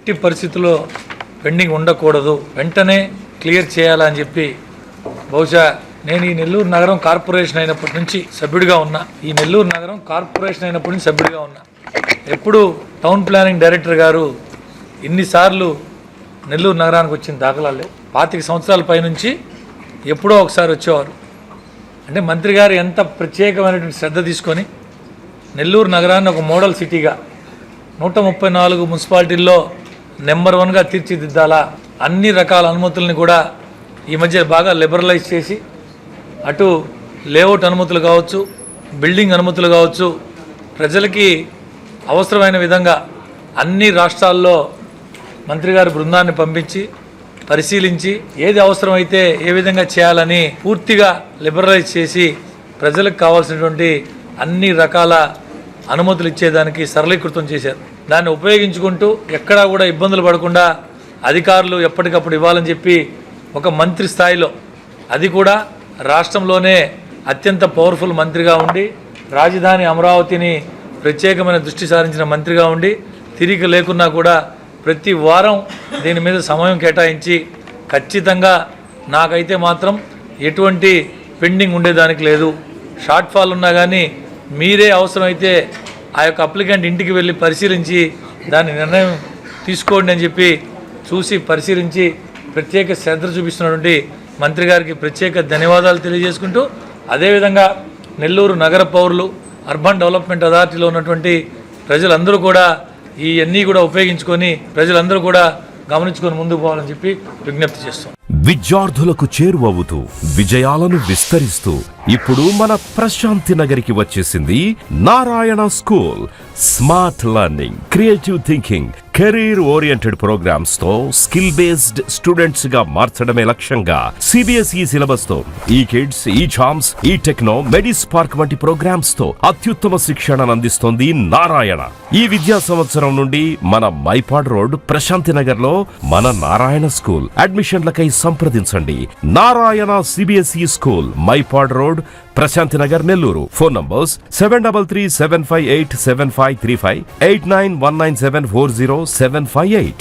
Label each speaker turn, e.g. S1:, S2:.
S1: ఎట్టి పరిస్థితుల్లో పెండింగ్ ఉండకూడదు, వెంటనే క్లియర్ చేయాలని చెప్పి బహుశా నేను ఈ నెల్లూరు నగరం కార్పొరేషన్ అయినప్పటి నుంచి సభ్యుడిగా ఉన్నా. ఈ నెల్లూరు నగరం కార్పొరేషన్ అయినప్పటి నుంచి సభ్యుడిగా ఉన్నా. ఎప్పుడు టౌన్ ప్లానింగ్ డైరెక్టర్ గారు ఇన్నిసార్లు నెల్లూరు నగరానికి వచ్చిన దాఖలాలు లేవు. 25 సంవత్సరాల పైనుంచి ఎప్పుడో ఒకసారి వచ్చేవారు. అంటే మంత్రి గారు ఎంత ప్రత్యేకమైనటువంటి శ్రద్ధ తీసుకొని నెల్లూరు నగరాన్ని ఒక మోడల్ సిటీగా 134 మున్సిపాలిటీల్లో నెంబర్ 1గా తీర్చిదిద్దాలా, అన్ని రకాల అనుమతుల్ని కూడా ఈ మధ్య బాగా లిబరలైజ్ చేసి అటు లేఅవుట్ అనుమతులు కావచ్చు, బిల్డింగ్ అనుమతులు కావచ్చు, ప్రజలకి అవసరమైన విధంగా అన్ని రాష్ట్రాల్లో మంత్రి గారి బృందాన్ని పంపించి పరిశీలించి ఏది అవసరమైతే ఏ విధంగా చేయాలని పూర్తిగా లిబరలైజ్ చేసి ప్రజలకు కావాల్సినటువంటి అన్ని రకాల అనుమతులు ఇచ్చేదానికి సరళీకృతం చేశారు. దాన్ని ఉపయోగించుకుంటూ ఎక్కడా కూడా ఇబ్బందులు పడకుండా అధికారులు ఎప్పటికప్పుడు ఇవ్వాలని చెప్పి ఒక మంత్రి స్థాయిలో, అది కూడా రాష్ట్రంలోనే అత్యంత పవర్ఫుల్ మంత్రిగా ఉండి రాజధాని అమరావతిని ప్రత్యేకమైన దృష్టి సారించిన మంత్రిగా ఉండి తిరిగి లేకున్నా కూడా ప్రతి వారం దీని మీద సమయం కేటాయించి ఖచ్చితంగా నాకైతే మాత్రం ఎటువంటి పెండింగ్ ఉండేదానికి లేదు. షార్ట్ ఫాల్ ఉన్నా కానీ మీరే అవసరమైతే ఆ యొక్క అప్లికెంట్ ఇంటికి వెళ్ళి పరిశీలించి దాని నిర్ణయం తీసుకోండి అని చెప్పి చూసి పరిశీలించి ప్రత్యేక శ్రద్ధ చూపిస్తున్నటువంటి మంత్రి గారికి ప్రత్యేక ధన్యవాదాలు తెలియజేసుకుంటూ, అదేవిధంగా నెల్లూరు నగర పౌరులు, అర్బన్ డెవలప్మెంట్ అథారిటీలో ఉన్నటువంటి ప్రజలందరూ కూడా ఇవన్నీ కూడా ఉపయోగించుకొని ప్రజలందరూ కూడా గమనించుకొని ముందుకు పోవాలని చెప్పి విజ్ఞప్తి చేస్తాం.
S2: విద్యార్థులకు చేరువవుతూ విజయాలను విస్తరిస్తూ ఇప్పుడు మన ప్రశాంతి నగరికి వచ్చేసింది Narayana school. Smart learning, creative thinking, career oriented programmes తో స్కిల్ బేస్డ్ స్టూడెంట్స్ గా మార్చడమే లక్ష్యంగా సిబిఎస్ఈ సిలబస్ తో ఈ కిడ్స్, ఈ చామ్స్, ఈ టెక్నో, మెడిస్పార్క్ వంటి ప్రోగ్రామ్స్ తో అత్యుత్తమ శిక్షణను అందిస్తోంది నారాయణ. ఈ విద్యా సంవత్సరం నుండి మన మైపాడ్ రోడ్ ప్రశాంతి నగర్ లో మన నారాయణ స్కూల్. అడ్మిషన్లకై సంప్రదించండి. Narayana CBSE school, Mypadu road, Prashanti Nagar, Nellore. Phone numbers 7337587535, 8919740758.